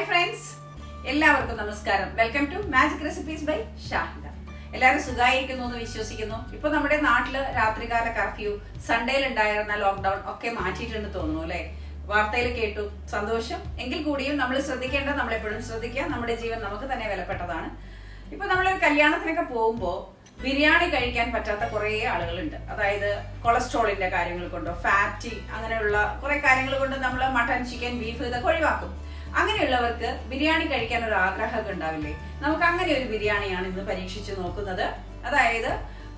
Hi friends, എല്ലാവർക്കും നമസ്കാരം. Welcome to magic recipes by Shahida. എല്ലാവരും സുഖമായിരിക്കുന്നു എന്ന് വിശ്വസിക്കുന്നു. ഇപ്പൊ നമ്മുടെ നാട്ടില് രാത്രികാല കർഫ്യൂ, സൺഡേയിൽ ഉണ്ടായിരുന്ന ലോക്ക്ഡൌൺ ഒക്കെ മാറ്റിയിട്ടുണ്ട് തോന്നുന്നു അല്ലെ? വാർത്തയിൽ കേട്ടു. സന്തോഷം. എങ്കിൽ കൂടിയും നമ്മൾ ശ്രദ്ധിക്കേണ്ടത് നമ്മളെപ്പോഴും ശ്രദ്ധിക്കുക. നമ്മുടെ ജീവൻ നമുക്ക് തന്നെ വിലപ്പെട്ടതാണ്. ഇപ്പൊ നമ്മൾ കല്യാണത്തിനൊക്കെ പോകുമ്പോൾ ബിരിയാണി കഴിക്കാൻ പറ്റാത്ത കുറെ ആളുകളുണ്ട്. അതായത് കൊളസ്ട്രോളിന്റെ കാര്യങ്ങൾ കൊണ്ടോ ഫാറ്റി അങ്ങനെയുള്ള കുറെ കാര്യങ്ങൾ കൊണ്ട് നമ്മൾ മട്ടൺ, ചിക്കൻ, ബീഫ് ഇതൊക്കെ ഒഴിവാക്കും. അങ്ങനെയുള്ളവർക്ക് ബിരിയാണി കഴിക്കാൻ ഒരു ആഗ്രഹമൊക്കെ ഉണ്ടാവില്ലേ? നമുക്ക് അങ്ങനെ ഒരു ബിരിയാണിയാണ് ഇന്ന് പരീക്ഷിച്ച് നോക്കുന്നത്. അതായത്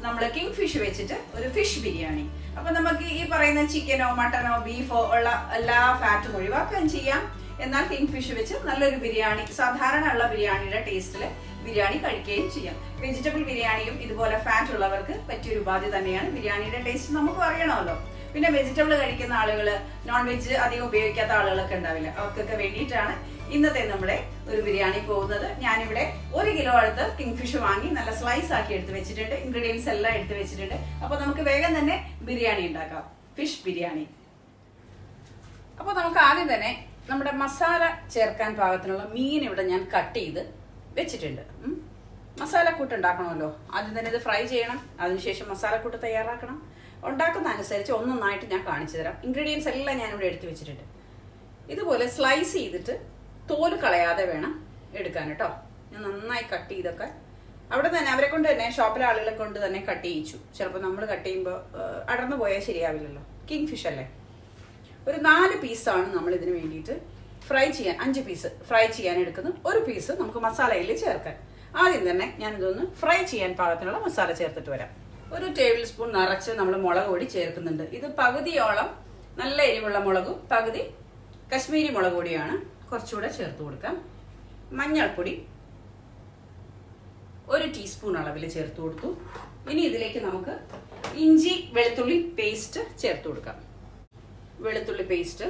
നമ്മൾ കിങ് ഫിഷ് വെച്ചിട്ട് ഒരു ഫിഷ് ബിരിയാണി. അപ്പൊ നമുക്ക് ഈ പറയുന്ന ചിക്കനോ മട്ടനോ ബീഫോ ഉള്ള എല്ലാ ഫാറ്റും ഒഴിവാക്കുകയും ചെയ്യാം. എന്നാൽ കിങ് ഫിഷ് വെച്ച് നല്ലൊരു ബിരിയാണി, സാധാരണ ഉള്ള ബിരിയാണിയുടെ ടേസ്റ്റില് ബിരിയാണി കഴിക്കുകയും ചെയ്യാം. വെജിറ്റബിൾ ബിരിയാണിയും ഇതുപോലെ ഫാറ്റ് ഉള്ളവർക്ക് പറ്റിയൊരു ഉപാധി തന്നെയാണ്. ബിരിയാണിയുടെ ടേസ്റ്റ് നമുക്ക് അറിയണമല്ലോ. പിന്നെ വെജിറ്റബിൾ കഴിക്കുന്ന ആളുകള്, നോൺ വെജ് അധികം ഉപയോഗിക്കാത്ത ആളുകളൊക്കെ ഉണ്ടാവില്ല, അവർക്കൊക്കെ വേണ്ടിയിട്ടാണ് ഇന്നത്തെ നമ്മുടെ ഒരു ബിരിയാണി പോകുന്നത്. ഞാനിവിടെ 1 കിലോ അടുത്ത് കിങ് ഫിഷ് വാങ്ങി നല്ല സ്ലൈസ് ആക്കി എടുത്ത് വെച്ചിട്ടുണ്ട്. ഇൻഗ്രീഡിയൻസ് എല്ലാം എടുത്ത് വെച്ചിട്ടുണ്ട്. അപ്പൊ നമുക്ക് വേഗം തന്നെ ബിരിയാണി ഉണ്ടാക്കാം, ഫിഷ് ബിരിയാണി. അപ്പൊ നമുക്ക് ആദ്യം തന്നെ നമ്മുടെ മസാല ചേർക്കാൻ പാകത്തിനുള്ള മീൻ ഇവിടെ ഞാൻ കട്ട് ചെയ്ത് വെച്ചിട്ടുണ്ട്. മസാലക്കൂട്ട് ഉണ്ടാക്കണമല്ലോ. ആദ്യം തന്നെ ഇത് ഫ്രൈ ചെയ്യണം, അതിനുശേഷം മസാലക്കൂട്ട് തയ്യാറാക്കണം. ഉണ്ടാക്കുന്ന അനുസരിച്ച് ഒന്നൊന്നായിട്ട് ഞാൻ കാണിച്ചു തരാം. ഇൻഗ്രീഡിയൻസ് എല്ലാം ഞാനിവിടെ എടുത്തു വെച്ചിട്ടുണ്ട്. ഇതുപോലെ സ്ലൈസ് ചെയ്തിട്ട് തോല് കളയാതെ വേണം എടുക്കാൻ കേട്ടോ. ഞാൻ നന്നായി കട്ട് ചെയ്തൊക്കെ അവിടെ തന്നെ അവരെ കൊണ്ട് തന്നെ, ഷോപ്പിലെ ആളുകളെ കൊണ്ട് തന്നെ കട്ട് ചെയ്യിച്ചു. ചിലപ്പോൾ നമ്മൾ കട്ട് ചെയ്യുമ്പോൾ അടർന്നു പോയാൽ ശരിയാവില്ലല്ലോ. കിങ് ഫിഷ് അല്ലേ. ഒരു 4 പീസാണ് നമ്മൾ ഇതിന് വേണ്ടിയിട്ട് ഫ്രൈ ചെയ്യാൻ, 5 പീസ് ഫ്രൈ ചെയ്യാൻ എടുക്കുന്നു. 1 പീസ് നമുക്ക് മസാലയിൽ ചേർക്കാൻ. ആദ്യം തന്നെ ഞാനിതൊന്ന് ഫ്രൈ ചെയ്യാൻ പാകത്തിനുള്ള മസാല ചേർത്തിട്ട് വരാം. 1 ടേബിൾ സ്പൂൺ നിറച്ച് നമ്മൾ മുളക് പൊടി ചേർക്കുന്നുണ്ട്. ഇത് പകുതിയോളം നല്ല എരിവുള്ള മുളകും പകുതി കശ്മീരി മുളക് പൊടിയാണ്. കുറച്ചുകൂടെ ചേർത്ത് കൊടുക്കാം. മഞ്ഞൾപ്പൊടി 1 ടീസ്പൂൺ അളവിൽ ചേർത്ത് കൊടുത്തു. ഇനി ഇതിലേക്ക് നമുക്ക് ഇഞ്ചി വെളുത്തുള്ളി പേസ്റ്റ് ചേർത്ത് കൊടുക്കാം. വെളുത്തുള്ളി പേസ്റ്റ്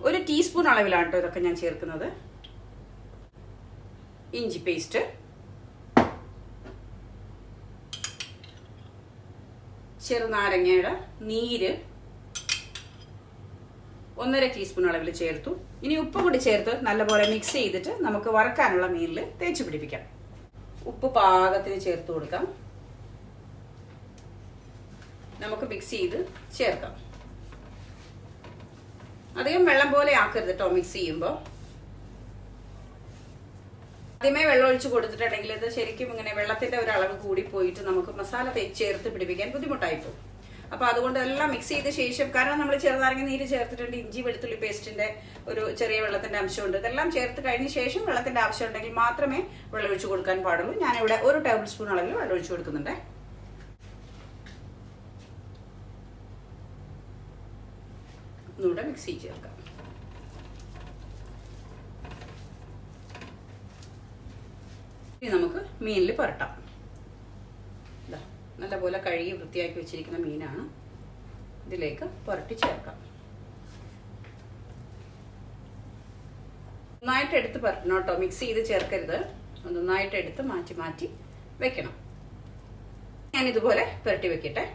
1 ടീസ്പൂൺ അളവിലാണ് കേട്ടോ ഇതൊക്കെ ഞാൻ ചേർക്കുന്നത്. ഇഞ്ചി പേസ്റ്റ്, ചെറുനാരങ്ങയുടെ നീര് 1.5 ടീസ്പൂൺ അളവിൽ ചേർത്തു. ഇനി ഉപ്പ് കൂടി ചേർത്ത് നല്ലപോലെ മിക്സ് ചെയ്തിട്ട് നമുക്ക് വറക്കാനുള്ള മീനിൽ തേച്ച് പിടിപ്പിക്കാം. ഉപ്പ് പാകത്തിന് ചേർത്ത് കൊടുക്കാം. നമുക്ക് മിക്സ് ചെയ്ത് ചേർക്കാം. അധികം വെള്ളം പോലെ ആക്കരുത് കേട്ടോ മിക്സ് ചെയ്യുമ്പോൾ. ആദ്യമേ വെള്ളം ഒഴിച്ച് കൊടുത്തിട്ടുണ്ടെങ്കിൽ ഇത് ശരിക്കും ഇങ്ങനെ വെള്ളത്തിന്റെ ഒരു അളവ് കൂടി പോയിട്ട് നമുക്ക് മസാല ചേർത്ത് പിടിപ്പിക്കാൻ ബുദ്ധിമുട്ടായിപ്പോ. അപ്പൊ അതുകൊണ്ട് എല്ലാം മിക്സ് ചെയ്ത ശേഷം, കാരണം നമ്മൾ ചെറുനാരങ്ങ നീര് ചേർത്തിട്ടുണ്ട്, ഇഞ്ചി വെളുത്തുള്ളി പേസ്റ്റിന്റെ ഒരു ചെറിയ വെള്ളത്തിന്റെ അംശമുണ്ട്. ഇതെല്ലാം ചേർത്ത് കഴിഞ്ഞ ശേഷം വെള്ളത്തിന്റെ ആവശ്യം ഉണ്ടെങ്കിൽ മാത്രമേ വെള്ളം ഒഴിച്ചു കൊടുക്കാൻ പാടുള്ളൂ. ഞാനിവിടെ 1 ടേബിൾ സ്പൂൺ അളവിൽ വെള്ളം ഒഴിച്ചു കൊടുക്കുന്നുണ്ട്. ഒന്നുകൂടെ മിക്സി ചേർക്കാം. ഇനി നമുക്ക് മീനിൽ പുരട്ടാം. നല്ലപോലെ കഴുകി വൃത്തിയാക്കി വെച്ചിരിക്കുന്ന മീനാണ്. ഇതിലേക്ക് പുരട്ടി ചേർക്കാം. നന്നായിട്ട് എടുത്ത് പുരട്ടണം കേട്ടോ, മിക്സ് ചെയ്ത് ചേർക്കരുത്. നന്നായിട്ട് എടുത്ത് മാറ്റി മാറ്റി വെക്കണം. ഞാൻ ഇതുപോലെ പുരട്ടി വെക്കട്ടെ.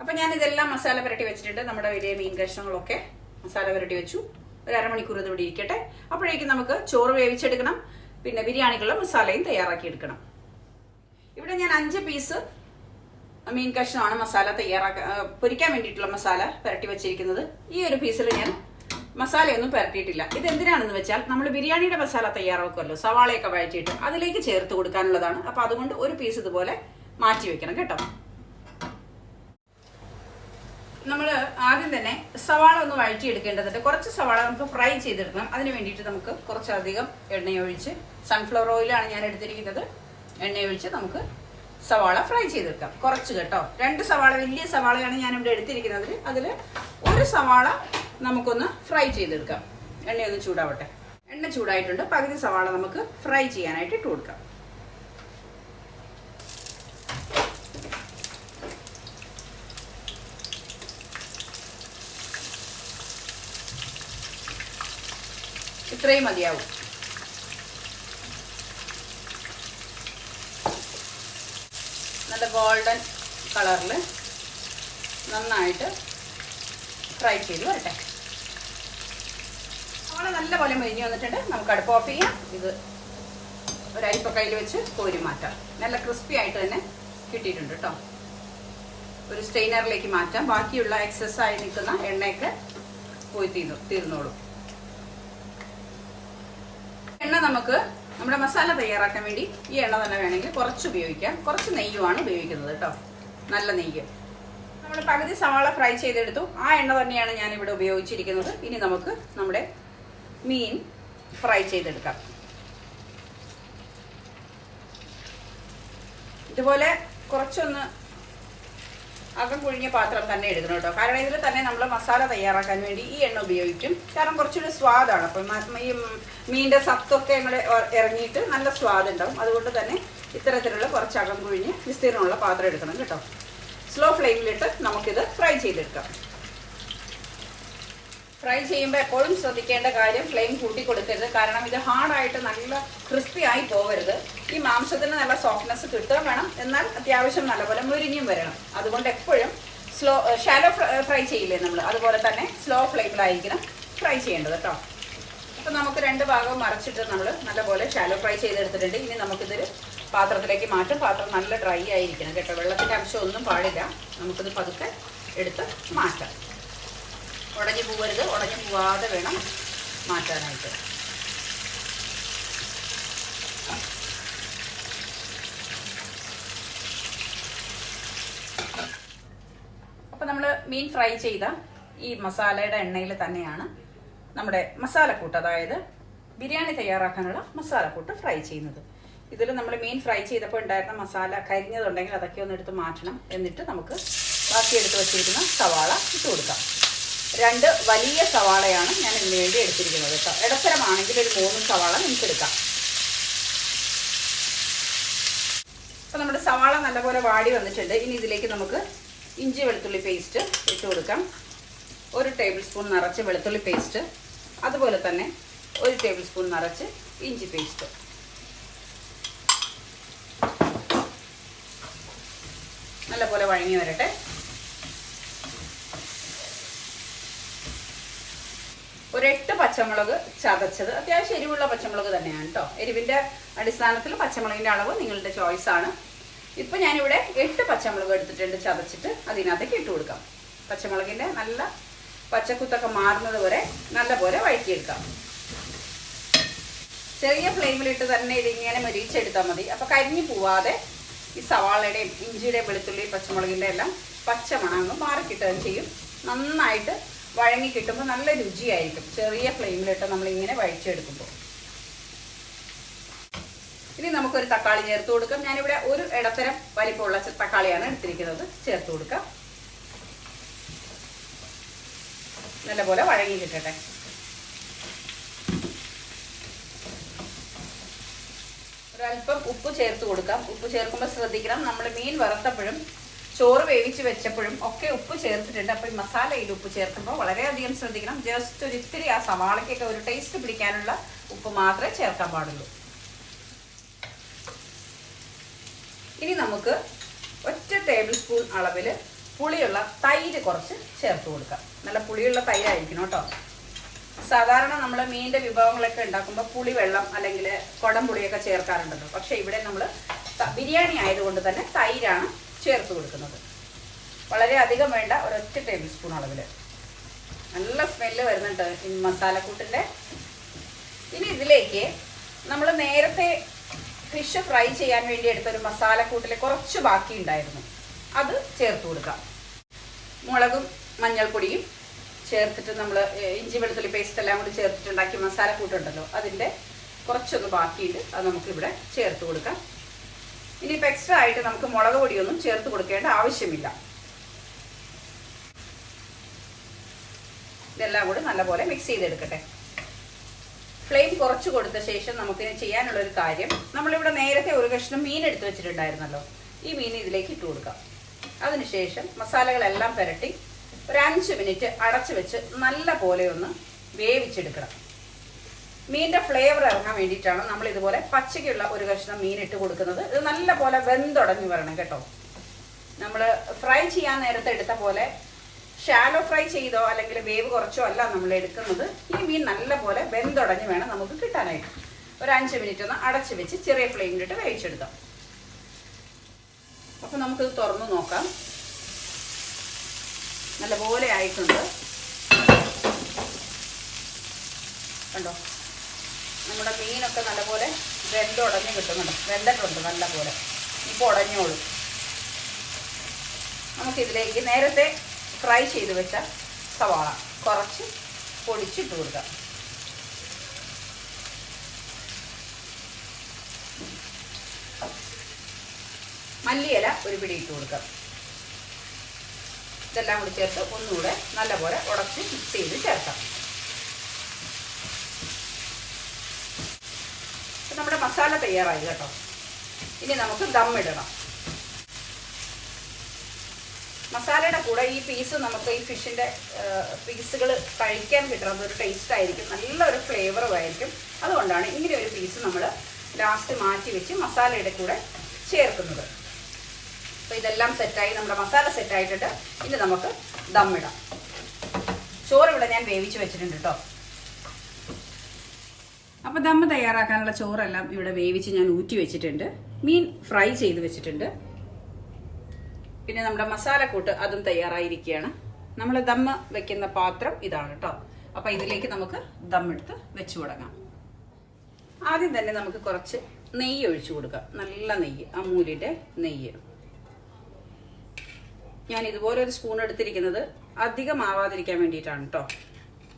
അപ്പൊ ഞാൻ ഇതെല്ലാം മസാല പുരട്ടി വെച്ചിട്ടുണ്ട്. നമ്മുടെ വലിയ മീൻ കഷ്ണങ്ങളൊക്കെ മസാല പുരട്ടി വെച്ചു. ഒരു അരമണിക്കൂർ ഇത് ഇവിടെ ഇരിക്കട്ടെ. അപ്പോഴേക്കും നമുക്ക് ചോറ് വേവിച്ചെടുക്കണം. പിന്നെ ബിരിയാണിക്കുള്ള മസാലയും തയ്യാറാക്കി എടുക്കണം. ഇവിടെ ഞാൻ 5 പീസ് മീൻ കഷ്ണമാണ് മസാല പൊരിക്കാൻ വേണ്ടിയിട്ടുള്ള മസാല പുരട്ടി വെച്ചിരിക്കുന്നത്. ഈ ഒരു പീസിൽ ഞാൻ മസാലയൊന്നും പുരട്ടിയിട്ടില്ല. ഇത് എന്തിനാണെന്ന് വെച്ചാൽ നമ്മൾ ബിരിയാണിയുടെ മസാല തയ്യാറാക്കുമല്ലോ, സവാളയൊക്കെ വഴറ്റിയിട്ട് അതിലേക്ക് ചേർത്ത് കൊടുക്കാനുള്ളതാണ്. അപ്പൊ അതുകൊണ്ട് 1 പീസ് ഇതുപോലെ മാറ്റി വെക്കണം കേട്ടോ. നമ്മൾ ആദ്യം തന്നെ സവാള ഒന്ന് വഴറ്റി എടുക്കേണ്ടതുണ്ട്. കുറച്ച് സവാള നമുക്ക് ഫ്രൈ ചെയ്തെടുക്കണം. അതിന് വേണ്ടിയിട്ട് നമുക്ക് കുറച്ചധികം എണ്ണയൊഴിച്ച്, സൺഫ്ലവർ ഓയിലാണ് ഞാൻ എടുത്തിരിക്കുന്നത്, എണ്ണയൊഴിച്ച് നമുക്ക് സവാള ഫ്രൈ ചെയ്തെടുക്കാം. കുറച്ച് കേട്ടോ. 2 സവാള, വലിയ സവാളയാണ് ഞാനിവിടെ എടുത്തിരിക്കുന്നത്. അതിൽ 1 സവാള നമുക്കൊന്ന് ഫ്രൈ ചെയ്തെടുക്കാം. എണ്ണയൊന്ന് ചൂടാവട്ടെ. എണ്ണ ചൂടായിട്ടുണ്ട്. പകുതി സവാള നമുക്ക് ഫ്രൈ ചെയ്യാനായിട്ട് ഇട്ട് കൊടുക്കാം. ഇത്രയും മതിയാവും. നല്ല ഗോൾഡൻ കളറിൽ നന്നായിട്ട് ഫ്രൈ ചെയ്ത് വരട്ടെ. നല്ലപോലെ മുരിഞ്ഞ് വന്നിട്ടുണ്ട്. നമുക്ക് അടുപ്പ് ഓഫ് ചെയ്യാം. ഇത് ഒരു അരിപ്പക്കയിൽ വെച്ച് കോരി മാറ്റാം. നല്ല ക്രിസ്പി ആയിട്ട് തന്നെ കിട്ടിയിട്ടുണ്ട് കേട്ടോ. ഒരു സ്ട്രെയിനറിലേക്ക് മാറ്റാം. ബാക്കിയുള്ള എക്സസ് ആയി നിൽക്കുന്ന എണ്ണയൊക്കെ പോയി തീർന്നോളും. എണ്ണ നമുക്ക് നമ്മുടെ മസാല തയ്യാറാക്കാൻ വേണ്ടി ഈ എണ്ണ തന്നെ വേണമെങ്കിൽ കുറച്ച് ഉപയോഗിക്കാം. കുറച്ച് നെയ്യുമാണ് ഉപയോഗിക്കുന്നത് കേട്ടോ, നല്ല നെയ്യ്. നമ്മൾ പകുതി സവാള ഫ്രൈ ചെയ്തെടുത്തു. ആ എണ്ണ തന്നെയാണ് ഞാനിവിടെ ഉപയോഗിച്ചിരിക്കുന്നത്. ഇനി നമുക്ക് നമ്മുടെ മീൻ ഫ്രൈ ചെയ്തെടുക്കാം. ഇതുപോലെ കുറച്ചൊന്ന് അകം കുഴിഞ്ഞ പാത്രം തന്നെ എടുക്കണം കേട്ടോ. കാരണം ഇതിൽ തന്നെ നമ്മൾ മസാല തയ്യാറാക്കാൻ വേണ്ടി ഈ എണ്ണ ഉപയോഗിക്കും. കാരണം കുറച്ചുകൂടി സ്വാദാണ്. അപ്പം ഈ മീനിൻ്റെ സത്തൊക്കെ ഇങ്ങനെ ഇറങ്ങിയിട്ട് നല്ല സ്വാദ് ഉണ്ടാവും. അതുകൊണ്ട് തന്നെ ഇത്തരത്തിലുള്ള കുറച്ച് അകം കുഴിഞ്ഞ് വിസ്തീർണമുള്ള പാത്രം എടുക്കണം കേട്ടോ. സ്ലോ ഫ്ലെയിമിലിട്ട് നമുക്കിത് ഫ്രൈ ചെയ്തെടുക്കാം. ഫ്രൈ ചെയ്യുമ്പോൾ എപ്പോഴും ശ്രദ്ധിക്കേണ്ട കാര്യം ഫ്ലെയിം കൂട്ടി കൊടുക്കരുത്. കാരണം ഇത് ഹാർഡായിട്ട് നല്ല ക്രിസ്പി ആയി പോകരുത്. ഈ മാംസത്തിന് നല്ല സോഫ്റ്റ്നെസ് കിട്ടുകയും വേണം, എന്നാൽ അത്യാവശ്യം നല്ലപോലെ മുരിഞ്ഞും വരണം. അതുകൊണ്ട് എപ്പോഴും ഷാലോ ഫ്രൈ ചെയ്യില്ലേ നമ്മൾ, അതുപോലെ തന്നെ സ്ലോ ഫ്ലെയിമിലായിരിക്കണം ഫ്രൈ ചെയ്യേണ്ടത് കേട്ടോ. അപ്പം നമുക്ക് രണ്ട് ഭാഗവും മറച്ചിട്ട് നമ്മൾ നല്ലപോലെ ഷാലോ ഫ്രൈ ചെയ്തെടുത്തിട്ടുണ്ട്. ഇനി നമുക്കിതൊരു പാത്രത്തിലേക്ക് മാറ്റും. പാത്രം നല്ല ഡ്രൈ ആയിരിക്കണം കേട്ടോ, വെള്ളത്തിൻ്റെ അംശം ഒന്നും പാടില്ല. നമുക്കിത് പതുക്കെ എടുത്ത് മാറ്റാം. ഉടഞ്ഞു പോകരുത്, ഉടഞ്ഞു പോവാതെ വേണം മാറ്റാനായിട്ട്. അപ്പം നമ്മൾ മീൻ ഫ്രൈ ചെയ്ത ഈ മസാലയുടെ എണ്ണയിൽ തന്നെയാണ് നമ്മുടെ മസാലക്കൂട്ട്, അതായത് ബിരിയാണി തയ്യാറാക്കാനുള്ള മസാലക്കൂട്ട് ഫ്രൈ ചെയ്യുന്നത്. ഇതിൽ നമ്മൾ മീൻ ഫ്രൈ ചെയ്തപ്പോൾ ഉണ്ടായിരുന്ന മസാല കരിഞ്ഞതുണ്ടെങ്കിൽ അതൊക്കെ ഒന്ന് എടുത്ത് മാറ്റണം. എന്നിട്ട് നമുക്ക് ബാക്കി എടുത്ത് വെച്ചിരിക്കുന്ന സവാള ഇട്ട് കൊടുക്കാം. 2 വലിയ സവാളയാണ് ഞാൻ ഇതിന് വേണ്ടി എടുത്തിരിക്കുന്നത് കേട്ടോ. ഇടത്തരമാണെങ്കിൽ ഒരു 3 സവാള നമുക്ക് എടുക്കാം. അപ്പോൾ നമ്മുടെ സവാള നല്ലപോലെ വാടി വന്നിട്ടുണ്ട്. ഇനി ഇതിലേക്ക് നമുക്ക് ഇഞ്ചി വെളുത്തുള്ളി പേസ്റ്റ് ഇട്ട് കൊടുക്കാം. 1 ടേബിൾ സ്പൂൺ നിറച്ച് വെളുത്തുള്ളി പേസ്റ്റ്, അതുപോലെ തന്നെ 1 ടേബിൾ സ്പൂൺ നിറച്ച് ഇഞ്ചി പേസ്റ്റ്. നല്ലപോലെ വഴങ്ങി വരട്ടെ. ഒരു 8 പച്ചമുളക് ചതച്ചത്, അത്യാവശ്യം എരിവുള്ള പച്ചമുളക് തന്നെയാണ് കേട്ടോ. എരിവിൻ്റെ അടിസ്ഥാനത്തിൽ പച്ചമുളകിൻ്റെ അളവ് നിങ്ങളുടെ ചോയ്സാണ്. ഇപ്പം ഞാനിവിടെ 8 പച്ചമുളക് എടുത്തിട്ടുണ്ട് ചതച്ചിട്ട്, അതിനകത്തേക്ക് ഇട്ട് കൊടുക്കാം. പച്ചമുളകിൻ്റെ നല്ല പച്ചക്കുത്തൊക്കെ മാറുന്നത് വരെ നല്ലപോലെ വഴറ്റിയെടുക്കാം. ചെറിയ ഫ്ലെയിമിലിട്ട് തന്നെ ഇതിങ്ങനെ മൊരിച്ചെടുത്താൽ മതി. അപ്പോൾ കരിഞ്ഞു പോവാതെ ഈ സവാളയുടെയും ഇഞ്ചിയുടെയും വെളുത്തുള്ളിയും പച്ചമുളകിൻ്റെ എല്ലാം പച്ചമണങ്ങ് മാറിക്കിട്ടുകയും ചെയ്യും. നന്നായിട്ട് വഴങ്ങി കിട്ടുമ്പോൾ നല്ല രുചിയായിരിക്കും ചെറിയ ഫ്ലെയിമിലിട്ട് നമ്മളിങ്ങനെ വഴിച്ചെടുക്കുമ്പോൾ. ഇനി നമുക്കൊരു തക്കാളി ചേർത്ത് കൊടുക്കാം. ഞാനിവിടെ ഒരു ഇടത്തരം വലിപ്പമുള്ള തക്കാളിയാണ് എടുത്തിരിക്കുന്നത്. ചേർത്ത് കൊടുക്കാം. നല്ലപോലെ വഴങ്ങി കിട്ടട്ടെ. ഒരല്പം ഉപ്പ് ചേർത്ത് കൊടുക്കാം. ഉപ്പ് ചേർക്കുമ്പോൾ ശ്രദ്ധിക്കണം, നമ്മൾ മീൻ വറുത്തപ്പോഴും ചോറ് വേവിച്ച് വെച്ചപ്പോഴും ഒക്കെ ഉപ്പ് ചേർത്തിട്ടുണ്ട്. അപ്പോൾ ഈ മസാലയിൽ ഉപ്പ് ചേർക്കുമ്പോൾ വളരെയധികം ശ്രദ്ധിക്കണം. ജസ്റ്റ് ഒരു ഇത്തിരി ആ സവാളയ്ക്കൊക്കെ ഒരു ടേസ്റ്റ് പിടിക്കാനുള്ള ഉപ്പ് മാത്രമേ ചേർക്കാൻ പാടുള്ളൂ. ഇനി നമുക്ക് 1 ടേബിൾ സ്പൂൺ അളവിൽ പുളിയുള്ള തൈര് കുറച്ച് ചേർത്ത് കൊടുക്കാം. നല്ല പുളിയുള്ള തൈരായിരിക്കണം കേട്ടോ. സാധാരണ നമ്മൾ മീനിൻ്റെ വിഭവങ്ങളൊക്കെ ഉണ്ടാക്കുമ്പോൾ പുളിവെള്ളം അല്ലെങ്കിൽ കുടംപുളിയൊക്കെ ചേർക്കാറുണ്ടല്ലോ. പക്ഷേ ഇവിടെ നമ്മൾ ബിരിയാണി ആയതുകൊണ്ട് തന്നെ തൈരാണ് ചേർത്ത് കൊടുക്കുന്നത്. വളരെ അധികം വേണ്ട, 1 ടേബിൾ സ്പൂൺ അളവിൽ. നല്ല സ്മെല്ല് വരുന്നുണ്ട് ഈ മസാലക്കൂട്ടിൻ്റെ. ഇനി ഇതിലേക്ക് നമ്മൾ നേരത്തെ ഫിഷ് ഫ്രൈ ചെയ്യാൻ വേണ്ടി എടുത്തൊരു മസാലക്കൂട്ടിൽ കുറച്ച് ബാക്കി ഉണ്ടായിരുന്നു, അത് ചേർത്ത് കൊടുക്കാം. മുളകും മഞ്ഞൾപ്പൊടിയും ചേർത്തിട്ട് നമ്മൾ ഇഞ്ചി വെളുത്തുള്ളി പേസ്റ്റ് എല്ലാം കൂടി ചേർത്തിട്ടുണ്ടാക്കിയ മസാലക്കൂട്ടുണ്ടല്ലോ, അതിൻ്റെ കുറച്ചൊന്ന് ബാക്കിയിട്ട് അത് നമുക്കിവിടെ ചേർത്ത് കൊടുക്കാം. ഇനിയിപ്പോൾ എക്സ്ട്രാ ആയിട്ട് നമുക്ക് മുളക് പൊടിയൊന്നും ചേർത്ത് കൊടുക്കേണ്ട ആവശ്യമില്ല. ഇതെല്ലാം കൂടി നല്ലപോലെ മിക്സ് ചെയ്തെടുക്കട്ടെ. ഫ്ലെയിം കുറച്ച് കൊടുത്ത ശേഷം നമുക്കിനി ചെയ്യാനുള്ളൊരു കാര്യം, നമ്മളിവിടെ നേരത്തെ ഒരു കഷ്ണം മീൻ എടുത്ത് വെച്ചിട്ടുണ്ടായിരുന്നല്ലോ, ഈ മീൻ ഇതിലേക്ക് ഇട്ട് കൊടുക്കാം. അതിനുശേഷം മസാലകളെല്ലാം പുരട്ടി ഒരു 5 മിനിറ്റ് അടച്ചു വെച്ച് നല്ല പോലെ ഒന്ന് വേവിച്ചെടുക്കണം. മീനിൻ്റെ ഫ്ലേവർ ഇറങ്ങാൻ വേണ്ടിയിട്ടാണ് നമ്മൾ ഇതുപോലെ പച്ചയ്ക്കുള്ള ഒരു കഷ്ണം മീൻ ഇട്ട് കൊടുക്കുന്നത്. ഇത് നല്ല പോലെ വെന്തുടഞ്ഞു വരണം കേട്ടോ. നമ്മൾ ഫ്രൈ ചെയ്യാൻ നേരത്തെ എടുത്ത പോലെ ഷാലോ ഫ്രൈ ചെയ്തോ അല്ലെങ്കിൽ വേവ് കുറച്ചോ അല്ല നമ്മൾ എടുക്കുന്നത്. ഈ മീൻ നല്ലപോലെ വെന്തുടഞ്ഞ് വേണം നമുക്ക് കിട്ടാനായിട്ട്. ഒരു 5 മിനിറ്റ് ഒന്ന് അടച്ച് വെച്ച് ചെറിയ ഫ്ലെയിമിലിട്ട് വേവിച്ചെടുക്കാം. അപ്പോൾ നമുക്കിത് തുറന്ന് നോക്കാം. നല്ലപോലെ ആയിട്ടുണ്ട്. കണ്ടോ, നമ്മുടെ മീനൊക്കെ നല്ലപോലെ വെന്തുടഞ്ഞ് കിട്ടുന്നുണ്ട്. വെന്തിട്ടുണ്ട് നല്ലപോലെ. ഇപ്പോൾ ഉടഞ്ഞോളും. നമുക്കിതിലേക്ക് നേരത്തെ ഫ്രൈ ചെയ്ത് വെച്ച സവാള കുറച്ച് പൊടിച്ചിട്ട് കൊടുക്കാം. മല്ലിയില ഒരു പിടി ഇട്ട് കൊടുക്കാം. ഇതെല്ലാം കൂടി ചേർത്ത് ഒന്നുകൂടെ നല്ലപോലെ ഉടച്ച് മിക്സ് ചെയ്ത് ചേർക്കാം. നമ്മുടെ മസാല തയ്യാറായി കേട്ടോ. ഇനി നമുക്ക് ദം ഇടണം. മസാലയുടെ കൂടെ ഈ പീസ് നമുക്ക് ഈ ഫിഷിൻ്റെ പീസുകൾ കഴിക്കാൻ കിട്ടുന്നത് ഒരു ടേസ്റ്റ് ആയിരിക്കും, നല്ലൊരു ഫ്ലേവറും ആയിരിക്കും. അതുകൊണ്ടാണ് ഇങ്ങനെ ഒരു പീസ് നമ്മൾ ലാസ്റ്റ് മാറ്റി വെച്ച് മസാലയുടെ കൂടെ ചേർക്കുന്നത്. അപ്പോൾ ഇതെല്ലാം സെറ്റായി, നമ്മുടെ മസാല സെറ്റായിട്ടുണ്ട്. ഇനി നമുക്ക് ദമ്മിടാം. ചോറ് ഇവിടെ ഞാൻ വേവിച്ച് വെച്ചിട്ടുണ്ട് കേട്ടോ. അപ്പോൾ ദമ്മ് തയ്യാറാക്കാനുള്ള ചോറെല്ലാം ഇവിടെ വേവിച്ച് ഞാൻ ഊറ്റി വെച്ചിട്ടുണ്ട്. മീൻ ഫ്രൈ ചെയ്ത് വെച്ചിട്ടുണ്ട്. പിന്നെ നമ്മുടെ മസാലക്കൂട്ട് അതും തയ്യാറായിരിക്കുകയാണ്. നമ്മൾ ദമ്മ് വെക്കുന്ന പാത്രം ഇതാണ് കേട്ടോ. അപ്പോൾ ഇതിലേക്ക് നമുക്ക് ദമ്മെടുത്ത് വെച്ച് തുടങ്ങാം. ആദ്യം തന്നെ നമുക്ക് കുറച്ച് നെയ്യ് ഒഴിച്ചു കൊടുക്കാം. നല്ല നെയ്യ്, അമൂലിൻ്റെ നെയ്യ്. ഞാൻ ഇതുപോലെ ഒരു സ്പൂൺ എടുത്തിരിക്കുന്നത് അധികം ആവാതിരിക്കാൻ വേണ്ടിയിട്ടാണ് കേട്ടോ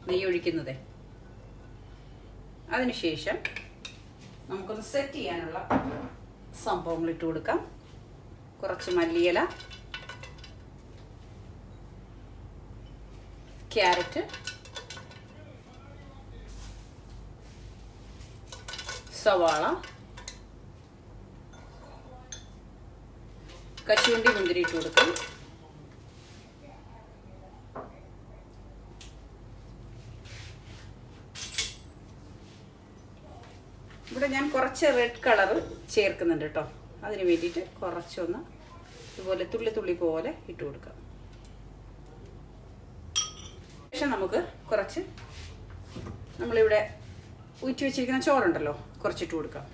നെയ്യ് ഒഴിക്കുന്നത്. അതിനുശേഷം നമുക്കൊന്ന് സെറ്റ് ചെയ്യാനുള്ള സംഭവങ്ങൾ ഇട്ട് കൊടുക്കാം. കുറച്ച് മല്ലിയില, ക്യാരറ്റ്, സവാള, കശുവണ്ടി മുന്തിരി ഇട്ട് കൊടുക്കാം. ഇവിടെ ഞാൻ കുറച്ച് റെഡ് കളർ ചേർക്കുന്നുണ്ട് കേട്ടോ. അതിന് വേണ്ടിയിട്ട് കുറച്ചൊന്ന് ഇതുപോലെ തുള്ളി തുള്ളി പോലെ ഇട്ട് കൊടുക്കാം. ശേഷം നമുക്ക് കുറച്ച് നമ്മളിവിടെ ഊറ്റി വെച്ചിരിക്കുന്ന ചോറുണ്ടല്ലോ, കുറച്ചിട്ട് കൊടുക്കാം.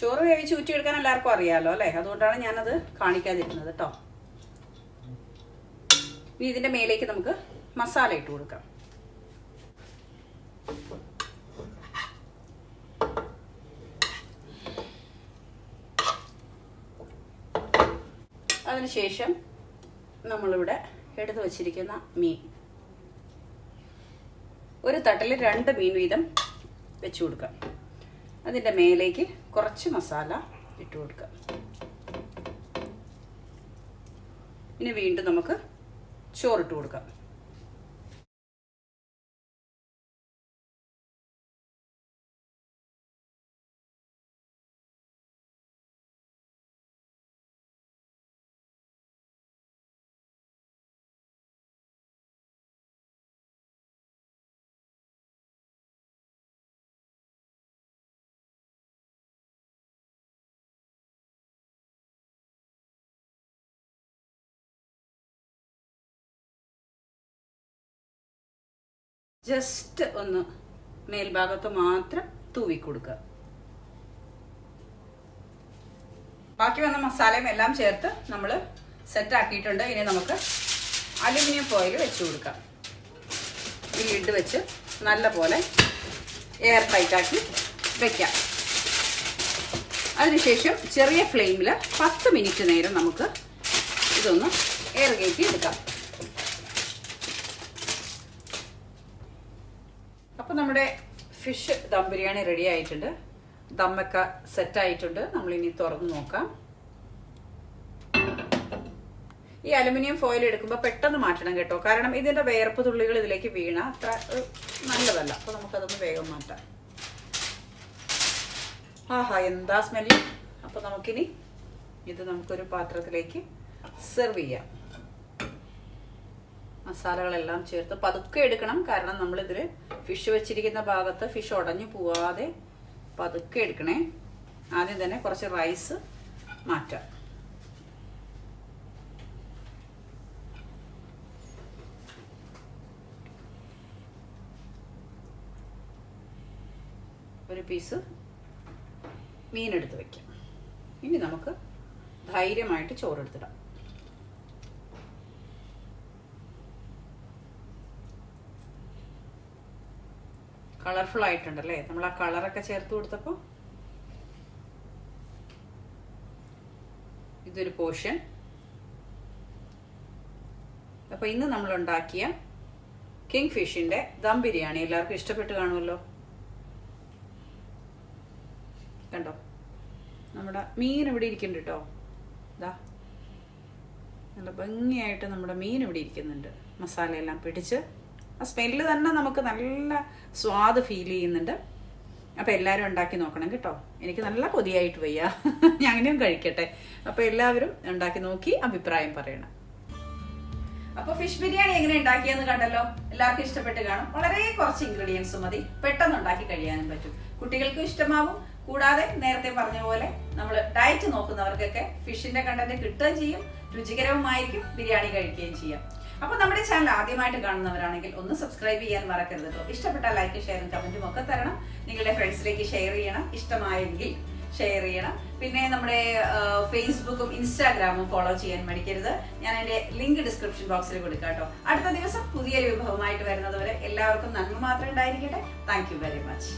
ചോറ് വേവിച്ച് ഊറ്റിയെടുക്കാൻ എല്ലാവർക്കും അറിയാമല്ലോ അല്ലേ, അതുകൊണ്ടാണ് ഞാനത് കാണിക്കാതിരുന്നത് കേട്ടോ. ഇനി ഇതിൻ്റെ മേലേക്ക് നമുക്ക് മസാല ഇട്ട് കൊടുക്കാം. അതിനുശേഷം നമ്മളിവിടെ എടുത്ത് വച്ചിരിക്കുന്ന മീൻ ഒരു തട്ടിൽ 2 മീൻ വീതം വെച്ച് കൊടുക്കാം. അതിൻ്റെ മേലേക്ക് കുറച്ച് മസാല ഇട്ട് കൊടുക്കാം. ഇനി വീണ്ടും നമുക്ക് ചോറിട്ട് കൊടുക്കാം. ജസ്റ്റ് ഒന്ന് മേൽഭാഗത്ത് മാത്രം തൂവി കൊടുക്കുക. ബാക്കി വന്ന മസാലയും എല്ലാം ചേർത്ത് നമ്മൾ സെറ്റ് ആക്കിയിട്ടുണ്ട്. ഇനി നമുക്ക് അലുമിനിയം ഫോയിൽ വെച്ച് കൊടുക്കാം. ഈ ലിഡ് വെച്ച് നല്ലപോലെ എയർ ടൈറ്റാക്കി വെക്കാം. അതിനുശേഷം ചെറിയ ഫ്ലെയിമിൽ 10 മിനിറ്റ് നേരം നമുക്ക് ഇതൊന്ന് എയർ കയറ്റി എടുക്കാം. അപ്പോൾ നമ്മുടെ ഫിഷ് ദം ബിരിയാണി റെഡി ആയിട്ടുണ്ട്. ദമ്മൊക്കെ സെറ്റായിട്ടുണ്ട്. നമ്മളിനി തുറന്ന് നോക്കാം. ഈ അലുമിനിയം ഫോയിൽ എടുക്കുമ്പോൾ പെട്ടെന്ന് മാറ്റണം കേട്ടോ, കാരണം ഇതിൻ്റെ വേർപ്പ് തുള്ളികൾ ഇതിലേക്ക് വീണ അത്ര നല്ലതല്ല. അപ്പോൾ നമുക്കതൊന്ന് വേഗം മാറ്റാം. ആഹാ, എന്താ സ്മെല്ല്! അപ്പോൾ നമുക്കിനി ഇത് നമുക്കൊരു പാത്രത്തിലേക്ക് സെർവ് ചെയ്യാം. മസാലകളെല്ലാം ചേർത്ത് പതുക്കെ എടുക്കണം. കാരണം നമ്മളിതിൽ ഫിഷ് വെച്ചിരിക്കുന്ന ഭാഗത്ത് ഫിഷ് ഉടഞ്ഞു പോവാതെ പതുക്കെ എടുക്കണേ. ആദ്യം തന്നെ കുറച്ച് റൈസ് മാറ്റാം. ഒരു പീസ് മീനെടുത്ത് വയ്ക്കാം. ഇനി നമുക്ക് ധൈര്യമായിട്ട് ചോറെടുത്തിടാം. കളർഫുൾ ആയിട്ടുണ്ടല്ലേ, നമ്മൾ ആ കളറൊക്കെ ചേർത്ത് കൊടുത്തപ്പോൾ. ഇതൊരു പോർഷൻ. അപ്പോൾ ഇന്ന് നമ്മൾ ഉണ്ടാക്കിയ കിങ് ഫിഷിൻ്റെ ദം ബിരിയാണി എല്ലാവർക്കും ഇഷ്ടപ്പെട്ട് കാണുമല്ലോ. കണ്ടോ, നമ്മുടെ മീൻ ഇവിടെ ഇരിക്കുന്നുണ്ട് കേട്ടോ. ഇതാ നല്ല ഭംഗിയായിട്ട് നമ്മുടെ മീൻ ഇവിടെ ഇരിക്കുന്നുണ്ട്. മസാലയെല്ലാം പിടിച്ച് ആ സ്മെല്ല് തന്നെ നമുക്ക് നല്ല സ്വാദ് ഫീൽ ചെയ്യുന്നുണ്ട്. അപ്പോൾ എല്ലാവരും ഉണ്ടാക്കി നോക്കണം കേട്ടോ. എനിക്ക് നല്ല കൊതിയായിട്ട് വയ്യ, ഞാനും കഴിക്കട്ടെ. അപ്പോൾ എല്ലാവരും ഉണ്ടാക്കി നോക്കി അഭിപ്രായം പറയണം. അപ്പോൾ ഫിഷ് ബിരിയാണി എങ്ങനെ ഉണ്ടാക്കിയെന്ന് കണ്ടല്ലോ. എല്ലാവർക്കും ഇഷ്ടപ്പെട്ട് കാണും. വളരെ കുറച്ച് ഇൻഗ്രീഡിയൻസ് മതി, പെട്ടെന്ന് ഉണ്ടാക്കി കഴിയാനും പറ്റും. കുട്ടികൾക്കും ഇഷ്ടമാവും. കൂടാതെ നേരത്തെ പറഞ്ഞ പോലെ നമ്മൾ ഡയറ്റ് നോക്കുന്നവർക്കൊക്കെ ഫിഷിന്റെ കണ്ടന്റ് കിട്ടുകയും ചെയ്യും, രുചികരവുമായിരിക്കും, ബിരിയാണി കഴിക്കുകയും ചെയ്യാം. അപ്പൊ നമ്മുടെ ചാനൽ ആദ്യമായിട്ട് കാണുന്നവരാണെങ്കിൽ ഒന്ന് സബ്സ്ക്രൈബ് ചെയ്യാൻ മറക്കരുത് കേട്ടോ. ഇഷ്ടപ്പെട്ടാൽ ലൈക്ക്, ഷെയറും കമന്റും ഒക്കെ തരണം. നിങ്ങളുടെ ഫ്രണ്ട്സിലേക്ക് ഷെയർ ചെയ്യണം, ഇഷ്ടമായെങ്കിൽ ഷെയർ ചെയ്യണം. പിന്നെ നമ്മുടെ ഫേസ്ബുക്കും ഇൻസ്റ്റാഗ്രാമും ഫോളോ ചെയ്യാൻ മടിക്കരുത്. ഞാൻ അതിന്റെ ലിങ്ക് ഡിസ്ക്രിപ്ഷൻ ബോക്സിൽ കൊടുക്കാം കേട്ടോ. അടുത്ത ദിവസം പുതിയൊരു വിഭവമായിട്ട് വരുന്നത് വരെ എല്ലാവർക്കും നന്മ മാത്രം ഉണ്ടായിരിക്കട്ടെ. Thank you very much.